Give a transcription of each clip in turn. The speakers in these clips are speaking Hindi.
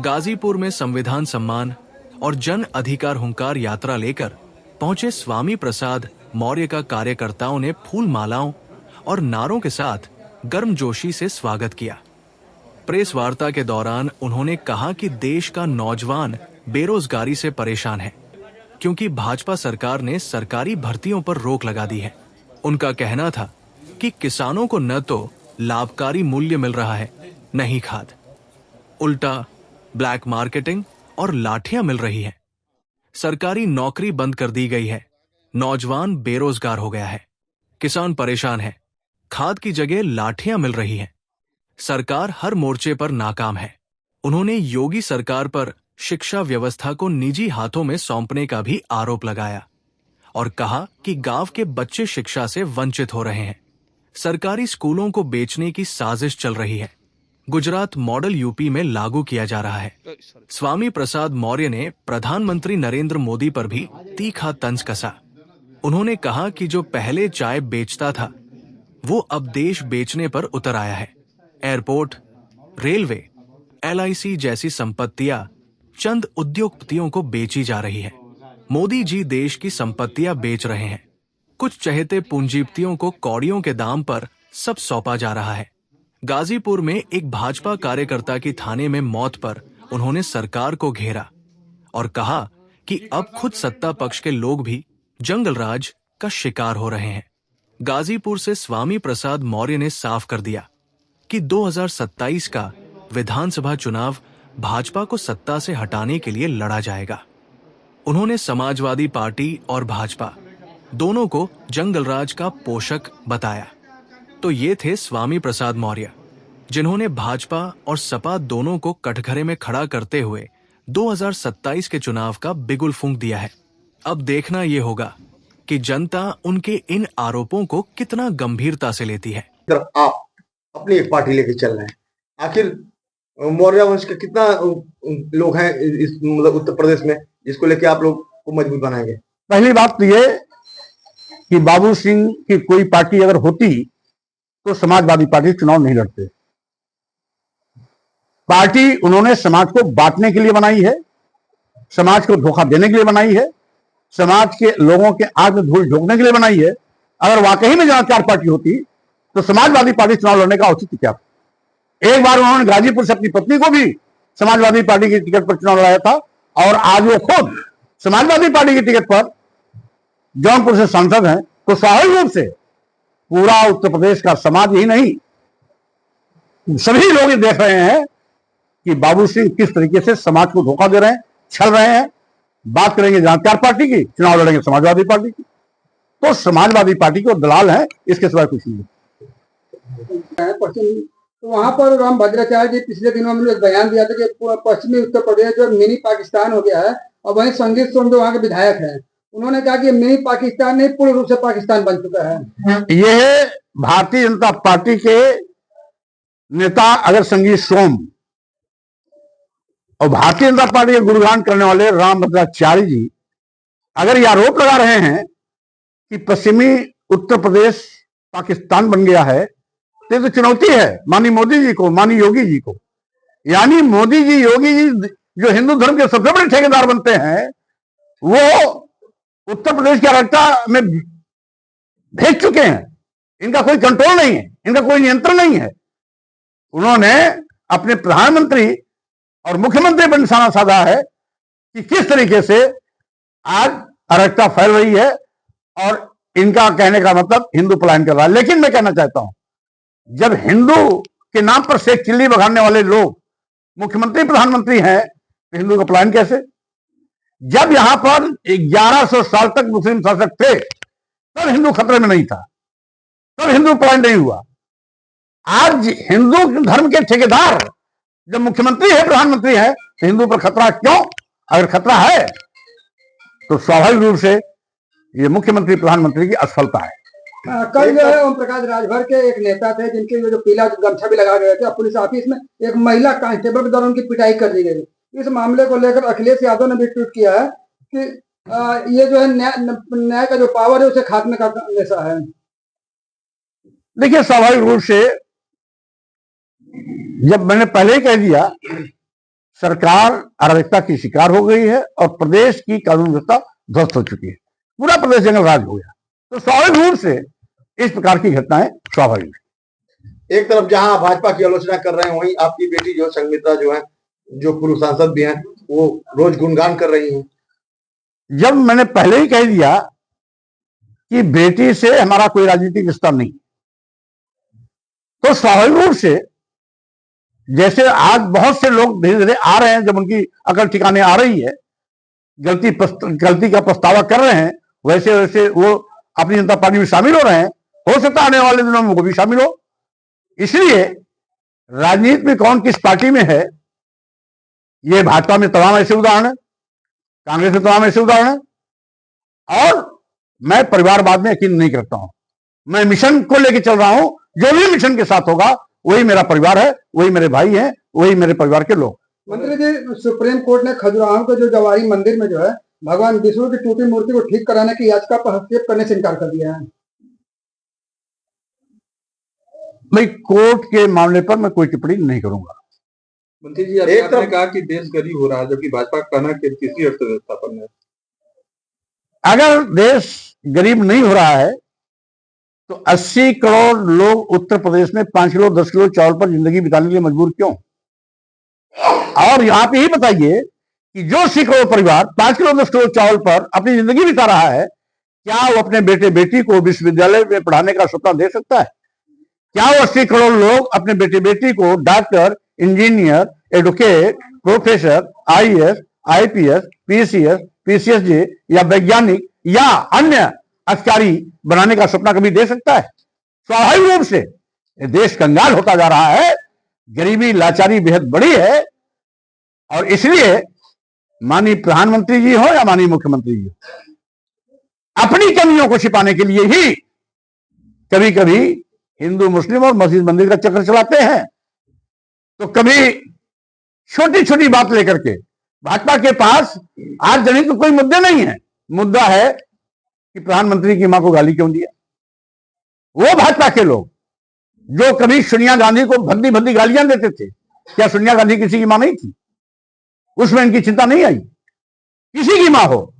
गाजीपुर में संविधान सम्मान और जन अधिकार हुंकार यात्रा लेकर पहुंचे स्वामी प्रसाद मौर्य का कार्यकर्ताओं ने फूल मालाओं और नारों के साथ गर्मजोशी से स्वागत किया। प्रेस वार्ता के दौरान उन्होंने कहा कि देश का नौजवान बेरोजगारी से परेशान है, क्योंकि भाजपा सरकार ने सरकारी भर्तियों पर रोक लगा दी है। उनका कहना था कि किसानों को न तो लाभकारी मूल्य मिल रहा है, न ही खाद, उल्टा ब्लैक मार्केटिंग और लाठियां मिल रही हैं। सरकारी नौकरी बंद कर दी गई है, नौजवान बेरोजगार हो गया है, किसान परेशान है, खाद की जगह लाठियां मिल रही हैं। सरकार हर मोर्चे पर नाकाम है। उन्होंने योगी सरकार पर शिक्षा व्यवस्था को निजी हाथों में सौंपने का भी आरोप लगाया और कहा कि गांव के बच्चे शिक्षा से वंचित हो रहे हैं। सरकारी स्कूलों को बेचने की साजिश चल रही है। गुजरात मॉडल यूपी में लागू किया जा रहा है। स्वामी प्रसाद मौर्य ने प्रधानमंत्री नरेंद्र मोदी पर भी तीखा तंज कसा। उन्होंने कहा कि जो पहले चाय बेचता था वो अब देश बेचने पर उतर आया है। एयरपोर्ट, रेलवे, LIC जैसी संपत्तियां चंद उद्योगपतियों को बेची जा रही है। मोदी जी देश की संपत्तियां बेच रहे हैं। कुछ चहेते पूंजीपतियों को कौड़ियों के दाम पर सब सौंपा जा रहा है। गाजीपुर में एक भाजपा कार्यकर्ता की थाने में मौत पर उन्होंने सरकार को घेरा और कहा कि अब खुद सत्ता पक्ष के लोग भी जंगलराज का शिकार हो रहे हैं। गाजीपुर से स्वामी प्रसाद मौर्य ने साफ कर दिया कि 2027 का विधानसभा चुनाव भाजपा को सत्ता से हटाने के लिए लड़ा जाएगा। उन्होंने समाजवादी पार्टी और भाजपा दोनों को जंगलराज का पोषक बताया। तो ये थे स्वामी प्रसाद मौर्य, जिन्होंने भाजपा और सपा दोनों को कटघरे में खड़ा करते हुए 2027 के चुनाव का बिगुल फूंक दिया है। अब देखना ये होगा कि जनता उनके इन आरोपों को कितना गंभीरता से लेती है। आप अपनी एक पार्टी लेके चल रहे हैं, आखिर मौर्य वंश के कितना लोग हैं इस मतलब उत्तर प्रदेश में जिसको लेके आप लोग को मजबूत बनाएंगे? पहली बात तो ये कि बाबू सिंह की कोई पार्टी अगर होती तो समाजवादी पार्टी चुनाव नहीं लड़ते। पार्टी उन्होंने समाज को बांटने के लिए बनाई है, समाज को धोखा देने के लिए बनाई है, समाज के लोगों के आंख में धूल झोंकने के लिए बनाई है। अगर वाकई में जहां चार पार्टी होती तो समाजवादी पार्टी चुनाव लड़ने का औचित्य क्या? एक बार उन्होंने गाजीपुर से अपनी पत्नी को भी समाजवादी पार्टी की टिकट पर चुनाव लड़ाया था और आज वो खुद समाजवादी पार्टी की टिकट पर जौनपुर से सांसद हैं। तो स्वाभाविक रूप से पूरा उत्तर प्रदेश का समाज ही नहीं, सभी लोग ये देख रहे हैं कि बाबू सिंह किस तरीके से समाज को धोखा दे रहे हैं, छल रहे हैं। बात करेंगे जहां चार पार्टी की, चुनाव लड़ेंगे समाजवादी पार्टी की। तो समाजवादी पार्टी के दलाल हैं, इसके सिवाय कुछ नहीं है। तो वहां पर राम भद्राचार्य जी पिछले दिनों में एक बयान दिया था कि पश्चिमी उत्तर प्रदेश जो मिनी पाकिस्तान हो गया है और वहीं संगीत सोम जो वहां के विधायक हैं, उन्होंने कहा कि मिनी पाकिस्तान नहीं पूर्ण रूप से पाकिस्तान बन चुका है। यह भारतीय जनता पार्टी के नेता अगर संगीत सोम और भारतीय जनता पार्टी के गुणगान करने वाले राम भद्राचार्य जी अगर यह आरोप लगा रहे हैं कि पश्चिमी उत्तर प्रदेश पाकिस्तान बन गया है, तो चुनौती है माननीय मोदी जी को, माननीय योगी जी को। यानी मोदी जी, योगी जी जो हिंदू धर्म के सबसे बड़े ठेकेदार बनते हैं, वो उत्तर प्रदेश की अराजकता में भेज चुके हैं। इनका कोई कंट्रोल नहीं है, इनका कोई नियंत्रण नहीं है। उन्होंने अपने प्रधानमंत्री और मुख्यमंत्री पर निशाना साधा है कि किस तरीके से आज अराजकता फैल रही है और इनका कहने का मतलब हिंदू पलायन कर रहा है। लेकिन मैं कहना चाहता हूं, जब हिंदू के नाम पर शेख चिल्ली बघाड़ने वाले लोग मुख्यमंत्री प्रधानमंत्री हैं तो हिंदू का पलायन कैसे? जब यहां पर 1100 साल तक मुस्लिम शासक थे तब हिंदू खतरे में नहीं था, तब हिंदू पलायन नहीं हुआ। आज हिंदू धर्म के ठेकेदार जब मुख्यमंत्री है, प्रधानमंत्री है, तो हिंदू पर खतरा क्यों? अगर खतरा है तो स्वाभाविक रूप से ये मुख्यमंत्री प्रधानमंत्री की असफलता है। कल जो है ओम प्रकाश राजभर के एक नेता थे जिनके जो पीला गमछा भी लगा गए थे, पुलिस ऑफिस में एक महिला कांस्टेबल के द्वारा उनकी पिटाई कर दी गई। इस मामले को लेकर अखिलेश यादव ने भी ट्वीट किया है कि ये जो है न्याय का जो पावर है उसे खात्मे का नेशा है। देखिए, स्वाभाविक रूप से जब मैंने पहले ही कह दिया, सरकार अराजकता की शिकार हो गई है और प्रदेश की कानून व्यवस्था ध्वस्त हो चुकी है, पूरा प्रदेश जंगल राज हो गया। तो स्वाभाविक रूप से इस प्रकार की घटनाएं स्वाभाविक है। एक तरफ जहां भाजपा की आलोचना कर रहे हैं, वहीं आपकी बेटी जो संगमित्रा जो है, जो पूर्व सांसद भी हैं, वो रोज गुणगान कर रही हैं। जब मैंने पहले ही कह दिया कि बेटी से हमारा कोई राजनीतिक रिश्ता नहीं, तो स्वाभाविक रूप से जैसे आज बहुत से लोग धीरे धीरे आ रहे हैं, जब उनकी अकल ठिकाने आ रही है, गलती का पछतावा कर रहे हैं, वैसे वैसे वो अपनी जनता पार्टी में शामिल हो रहे हैं। हो सकता है आने वाले दिनों में वो भी शामिल हो। इसलिए राजनीति में कौन किस पार्टी में है, ये भाजपा में तमाम ऐसे उदाहरण है, कांग्रेस में तमाम ऐसे उदाहरण है। और मैं परिवारवाद में यकीन नहीं करता हूं। मैं मिशन को लेकर चल रहा हूं। जो भी मिशन के साथ होगा वही मेरा परिवार है, वही मेरे भाई हैं, वही मेरे परिवार के लोग। मंत्री जी, सुप्रीम कोर्ट ने खजुराहो के जो जवारी मंदिर में जो है भगवान विष्णु की टूटी मूर्ति को ठीक कराने की याचिका पर हस्तक्षेप करने से इनकार कर दिया है। भाई, कोर्ट के मामले पर मैं कोई टिप्पणी नहीं करूंगा। मंत्री जी, अभी आपने कहा कि देश गरीब हो रहा है, जबकि भाजपा का कहना है कि कृषि अर्थव्यवस्था पर है। अगर देश गरीब नहीं हो रहा है तो 80 करोड़ लोग उत्तर प्रदेश में 5 किलो 10 किलो चावल पर जिंदगी बिताने के लिए मजबूर क्यों? और आप यही बताइए कि जो 80 करोड़ परिवार 5 किलो 10 किलो चावल पर अपनी जिंदगी बिता रहा है, क्या वो अपने बेटे बेटी को विश्वविद्यालय में पढ़ाने का सपना दे सकता है? क्या वो 80 करोड़ लोग अपने बेटे बेटी को doctor, engineer, advocate, professor, IAS, IPS, PCS, PCSJ या वैज्ञानिक या अन्य अधिकारी बनाने का सपना कभी दे सकता है? स्वाभाविक रूप से देश कंगाल होता जा रहा है, गरीबी लाचारी बेहद बड़ी है। और इसलिए माननीय प्रधानमंत्री जी हो या माननीय मुख्यमंत्री जी हो, अपनी कमियों को छिपाने के लिए ही कभी कभी हिंदू मुस्लिम और मस्जिद मंदिर का चक्कर चलाते हैं। तो कभी छोटी छोटी बात लेकर के भाजपा के पास आज जमीन तो कोई मुद्दे नहीं है। मुद्दा है कि प्रधानमंत्री की मां को गाली क्यों दिया। वो भाजपा के लोग जो कभी सोनिया गांधी को भद्दी भद्दी गालियां देते थे, क्या सोनिया गांधी किसी की मां नहीं थी? उसमें इनकी चिंता नहीं आई। किसी की मां हो,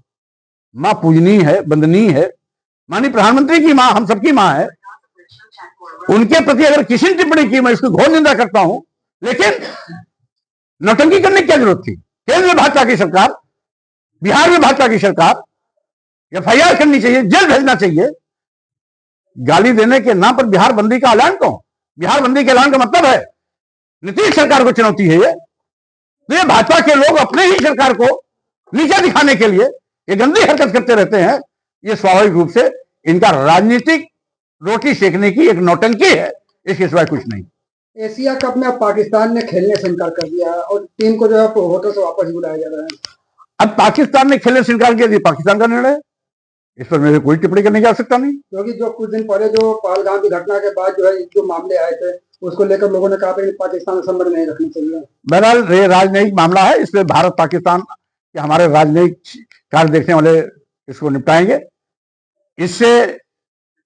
मां पूजनीय है, वंदनीय है। माननीय प्रधानमंत्री की मां हम सबकी मां है। उनके प्रति अगर किसी ने टिप्पणी की, मैं इसकी घोर निंदा करता हूं। लेकिन नौटंकी करने की क्या जरूरत थी? केंद्र में भाजपा की सरकार, बिहार में भाजपा की सरकार, एफआईआर करनी चाहिए, जेल भेजना चाहिए। गाली देने के नाम पर बिहार बंदी का ऐलान क्यों? बिहार बंदी के ऐलान का मतलब है नीतीश सरकार को चुनौती है। ये भाजपा के लोग अपने ही सरकार को नीचा दिखाने के लिए ये गंदी हरकत करते रहते हैं। ये स्वाभाविक रूप से इनका राजनीतिक रोटी सेकने की एक नौटंकी है, इसके सिवाय कुछ नहीं। एशिया कप में अब पाकिस्तान ने खेलने से इनकार कर दिया है और टीम को जो है होटल से वापस बुलाया जा रहा है। अब पाकिस्तान ने खेलने से इनकार किया, ये पाकिस्तान का निर्णय है, इस पर मेरे कोई टिप्पणी करने की आवश्यकता नहीं। क्योंकि जो कुछ दिन पहले जो पहलगाम की घटना के बाद जो है जो मामले आए थे, उसको लेकर लोगों ने कहा था कि पाकिस्तान से संबंध नहीं रखना चाहिए। बहरहाल ये राजनयिक मामला है, इसमें भारत पाकिस्तान के हमारे राजनयिक कार्य देखने वाले इसको निपटाएंगे। इससे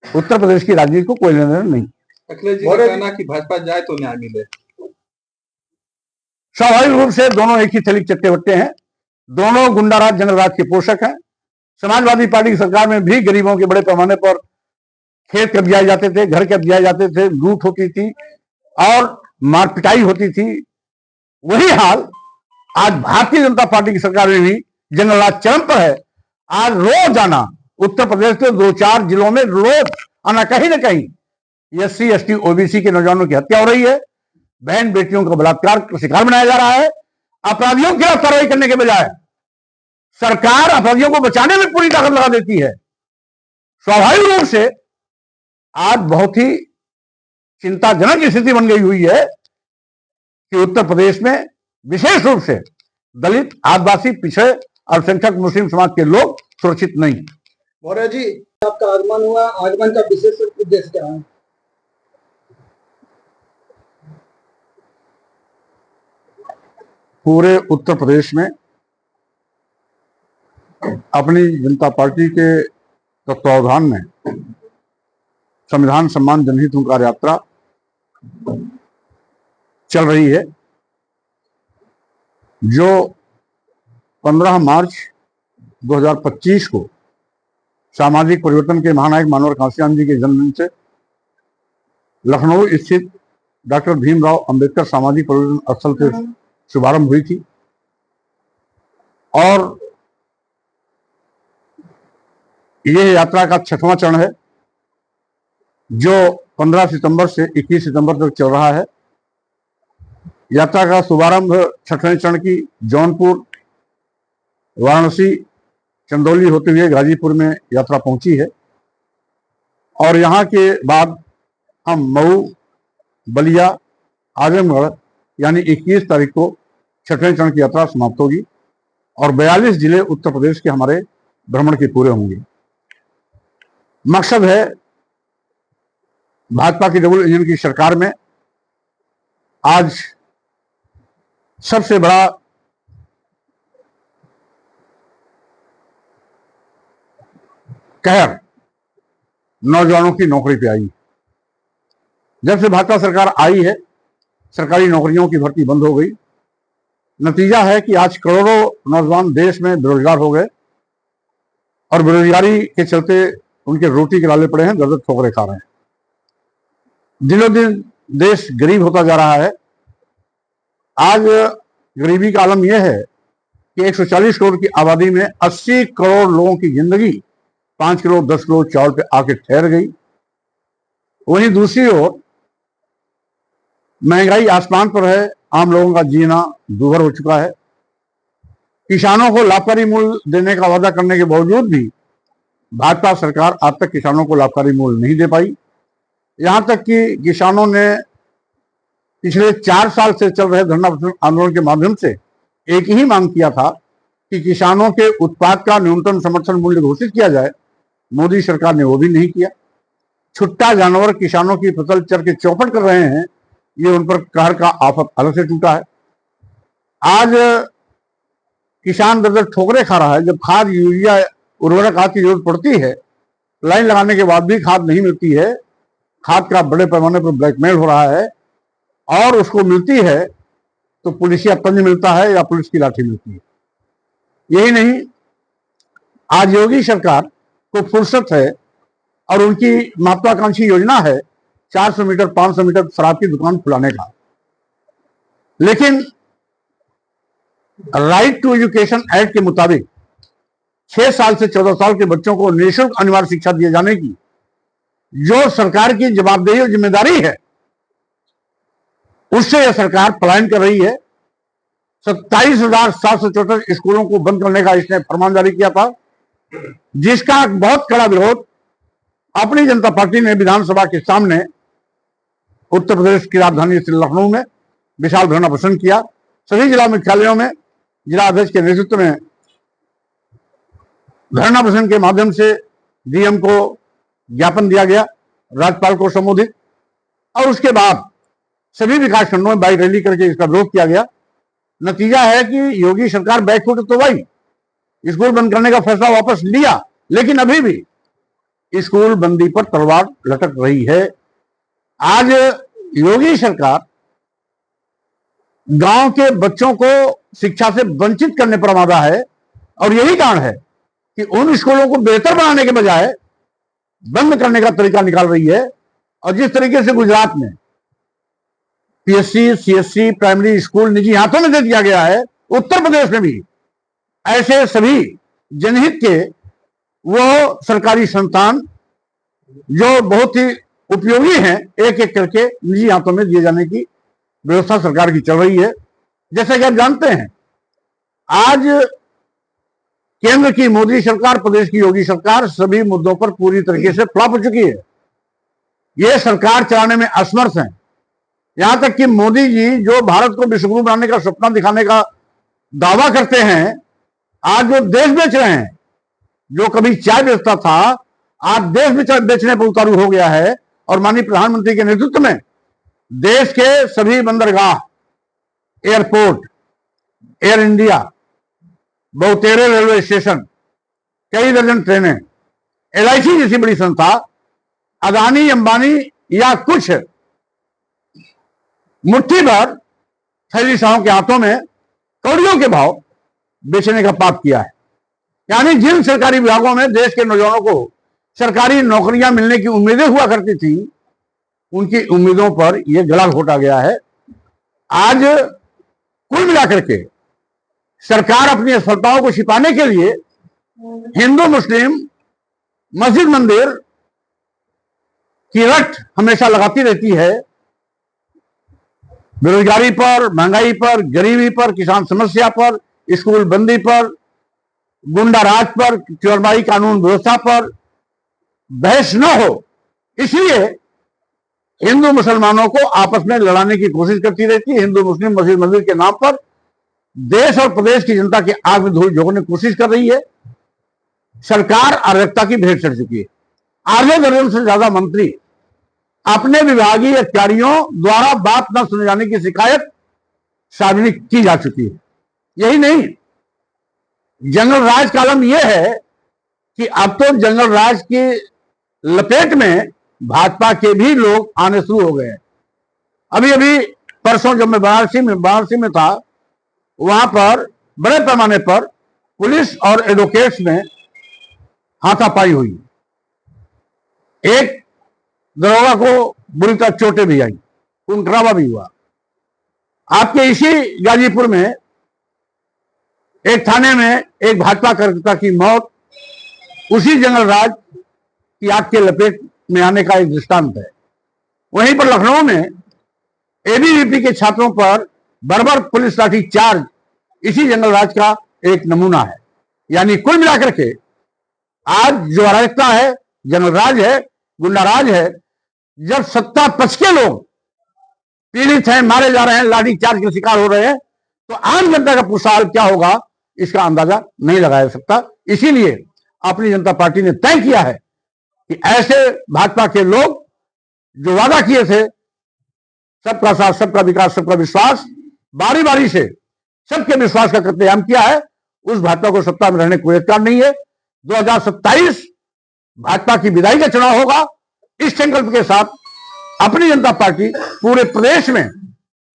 उत्तर प्रदेश की राजनीति को कोई लेना नहीं। अखिलेश जी का कहना कि भाजपा जाए तो न्याय मिले। स्वाभाविक रूप से दोनों एक ही थैली के चट्टे हैं। दोनों गुंडाराज जंगलराज के पोषक हैं। समाजवादी पार्टी की सरकार में भी गरीबों के बड़े पैमाने पर खेत कब्जाए जाते थे, घर कब्जाए जाते थे, लूट होती थी और मारपिटाई होती थी। वही हाल आज भारतीय जनता पार्टी की सरकार में भी जंगलराज चरम पर है। आज रोजाना उत्तर प्रदेश के 2-4 जिलों में रोज आना कहीं ना कहीं एससी एसटी ओबीसी के नौजवानों की हत्या हो रही है। बहन बेटियों को बलात्कार का शिकार बनाया जा रहा है। अपराधियों के खिलाफ कार्रवाई करने के बजाय सरकार अपराधियों को बचाने में पूरी ताकत लगा देती है। स्वाभाविक रूप से आज बहुत ही चिंताजनक स्थिति बन गई हुई है कि उत्तर प्रदेश में विशेष रूप से दलित, आदिवासी, पिछड़े, अल्पसंख्यक मुस्लिम समाज के लोग सुरक्षित नहीं। मौर्य जी, आपका आगमन हुआ, आगमन का विशेष उद्देश्य क्या है? पूरे उत्तर प्रदेश में अपनी जनता पार्टी के तत्वावधान में संविधान सम्मान जनहित हुंकार यात्रा चल रही है। जो 15 मार्च 2025 को सामाजिक परिवर्तन के महानायक मानवर कांशीराम जी के जन्मदिन से लखनऊ स्थित डॉक्टर भीमराव अंबेडकर सामाजिक परिवर्तन स्थल से शुभारंभ हुई थी और यह यात्रा का 6वां चरण है जो 15 सितंबर से 21 सितंबर तक चल रहा है। यात्रा का शुभारंभ 6वें चरण की जौनपुर, वाराणसी, चंदौली होते हुए गाजीपुर में यात्रा पहुंची है और यहां के बाद हम मऊ, बलिया, आजमगढ़ यानी 21 तारीख को 6वें चरण की यात्रा समाप्त होगी और 42 जिले उत्तर प्रदेश के हमारे भ्रमण के पूरे होंगे। मकसद है भाजपा की डबल इंजन की सरकार में आज सबसे बड़ा कहर नौजवानों की नौकरी पे आई। जब से भाजपा सरकार आई है सरकारी नौकरियों की भर्ती बंद हो गई। नतीजा है कि आज करोड़ों नौजवान देश में बेरोजगार हो गए और बेरोजगारी के चलते उनके रोटी के लाले पड़े हैं, दर्द ठोकरे खा रहे हैं। दिनों दिन देश गरीब होता जा रहा है। आज गरीबी का आलम यह है कि 140 करोड़ की आबादी में 80 करोड़ लोगों की जिंदगी 5 किलो 10 किलो चावल पे आके ठहर गई। वहीं दूसरी ओर महंगाई आसमान पर है, आम लोगों का जीना दूभर हो चुका है। किसानों को लाभकारी मूल्य देने का वादा करने के बावजूद भी भाजपा सरकार आज तक किसानों को लाभकारी मूल्य नहीं दे पाई। यहां तक कि किसानों ने पिछले 4 साल से चल रहे धरना आंदोलन के माध्यम से एक ही मांग किया था कि किसानों के उत्पाद का न्यूनतम समर्थन मूल्य घोषित किया जाए। मोदी सरकार ने वो भी नहीं किया। छुट्टा जानवर किसानों की फसल चर के चौपट कर रहे हैं, ये उन पर कहर का आफत अलग से टूटा है। आज किसान दर दर ठोकरे खा रहा है। जब खाद, यूरिया, उर्वरक आदि की जरूरत पड़ती है, लाइन लगाने के बाद भी खाद नहीं मिलती है। खाद का बड़े पैमाने पर ब्लैकमेल हो रहा है और उसको मिलती है तो पुलिसिया तंज मिलता है या पुलिस की लाठी मिलती है। यही नहीं, आज योगी सरकार को फुर्सत है और उनकी महत्वाकांक्षी योजना है 400 मीटर 500 मीटर शराब की दुकान खुलाने का। लेकिन राइट टू एजुकेशन एक्ट के मुताबिक 6 साल से 14 साल के बच्चों को निःशुल्क अनिवार्य शिक्षा दिए जाने की जो सरकार की जवाबदेही और जिम्मेदारी है, उससे यह सरकार पलायन कर रही है। 27,764 स्कूलों को बंद करने का इसने फरमान जारी किया था, जिसका बहुत कड़ा विरोध अपनी जनता पार्टी ने विधानसभा के सामने उत्तर प्रदेश की राजधानी लखनऊ में विशाल धरना प्रदर्शन किया। सभी जिला मुख्यालयों में जिला अध्यक्ष के नेतृत्व में धरना प्रदर्शन के माध्यम से डीएम को ज्ञापन दिया गया, राज्यपाल को संबोधित, और उसके बाद सभी विकास खंडों में बाइक रैली करके इसका विरोध किया गया। नतीजा है कि योगी सरकार बैकफुट तो भाई स्कूल बंद करने का फैसला वापस लिया, लेकिन अभी भी स्कूल बंदी पर तलवार लटक रही है। आज योगी सरकार गांव के बच्चों को शिक्षा से वंचित करने पर आमादा है और यही कारण है कि उन स्कूलों को बेहतर बनाने के बजाय बंद करने का तरीका निकाल रही है। और जिस तरीके से गुजरात में पीएससी, सीएससी, प्राइमरी स्कूल निजी हाथों में दे दिया गया है, उत्तर प्रदेश में भी ऐसे सभी जनहित के वो सरकारी संस्थान जो बहुत ही उपयोगी हैं, एक एक करके निजी हाथों में दिए जाने की व्यवस्था सरकार की चल रही है। जैसा कि आप जानते हैं, आज केंद्र की मोदी सरकार, प्रदेश की योगी सरकार सभी मुद्दों पर पूरी तरीके से फ्लॉप हो चुकी है। ये सरकार चलाने में असमर्थ है। यहां तक कि मोदी जी जो भारत को विश्वगुरु बनाने का सपना दिखाने का दावा करते हैं, आज वो देश बेच रहे हैं। जो कभी चाय बेचता था, आज देश बेचने पर उतारू हो गया है। और माननीय प्रधानमंत्री के नेतृत्व में देश के सभी बंदरगाह, एयरपोर्ट, एयर इंडिया, बहुतेरे रेलवे स्टेशन, कई दर्जन ट्रेनें, एलआईसी जैसी बड़ी संस्था, अदानी, अंबानी या कुछ मुट्ठी भर थैली शाहों के हाथों में कौड़ियों के भाव बेचने का पाप किया है। यानी जिन सरकारी विभागों में देश के नौजवानों को सरकारी नौकरियां मिलने की उम्मीदें हुआ करती थी, उनकी उम्मीदों पर यह गला घोटा गया है। आज कुल मिलाकर के सरकार अपनी असफलताओं को छिपाने के लिए हिंदू मुस्लिम मस्जिद मंदिर की रट हमेशा लगाती रहती है। बेरोजगारी पर, महंगाई पर, गरीबी पर, किसान समस्या पर, स्कूल बंदी पर, गुंडा राज पर, चोरबाई कानून व्यवस्था पर बहस न हो, इसलिए हिंदू मुसलमानों को आपस में लड़ाने की कोशिश करती रहती है। हिंदू मुस्लिम मस्जिद मंदिर के नाम पर देश और प्रदेश की जनता की आग में धूल झोंकने की कोशिश कर रही है। सरकार अराजकता की भेंट चढ़ चुकी है। आधे दर्जन से ज्यादा मंत्री अपने विभागीय अधिकारियों द्वारा बात न सुने जाने की शिकायत सार्वजनिक की जा चुकी है। यही नहीं, जंगल राज का आलम यह है कि अब तो जंगल राज की लपेट में भाजपा के भी लोग आने शुरू हो गए हैं। अभी अभी परसों जब मैं वाराणसी में था, वहां पर बड़े पैमाने पर पुलिस और एडवोकेट्स में हाथापाई हुई। एक दरोगा को बुरी तरह चोटें भी आई, खून-खराबा भी हुआ। आपके इसी गाजीपुर में एक थाने में एक भाजपा कार्यकर्ता की मौत उसी जंगल राज की आग के लपेट में आने का एक दृष्टांत है। वहीं पर लखनऊ में एबीवीपी के छात्रों पर बर्बर पुलिस लाठी चार्ज इसी जंगल राज का एक नमूना है। यानी कुल मिलाकर के आज जो अराजकता है, जंगल राज है, गुंडा राज है, जब सत्ता पक्ष के लोग पीड़ित हैं, मारे जा रहे हैं, लाठी चार्ज के शिकार हो रहे हैं, तो आम जनता का पुरसाल क्या होगा इसका अंदाजा नहीं लगाया जा सकता। इसीलिए अपनी जनता पार्टी ने तय किया है कि ऐसे भाजपा के लोग जो वादा किए थे सबका साथ, सबका विकास, सबका विश्वास, बारी बारी से सबके विश्वास का कत्लेआम किया है, उस भाजपा को सत्ता में रहने कोई अधिकार नहीं है। 2027 भाजपा की विदाई का चुनाव होगा। इस संकल्प के साथ अपनी जनता पार्टी पूरे प्रदेश में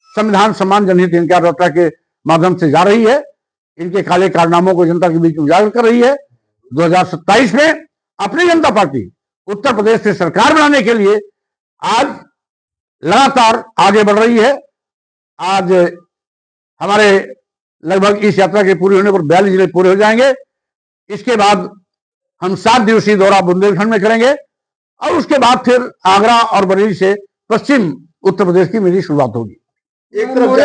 संविधान सम्मान जनहित इंकार यात्रा के माध्यम से जा रही है। इनके काले कारनामों को जनता के बीच उजागर कर रही है। 2027 में अपनी जनता पार्टी उत्तर प्रदेश से सरकार बनाने के लिए आज लगातार आगे बढ़ रही है। आज हमारे लगभग इस यात्रा के पूरे होने पर 42 जिले पूरे हो जाएंगे। इसके बाद हम 7 दिवसीय दौरा बुंदेलखंड में करेंगे और उसके बाद फिर आगरा और बरेली से पश्चिम उत्तर प्रदेश की मेरी शुरुआत होगी। एक तरफ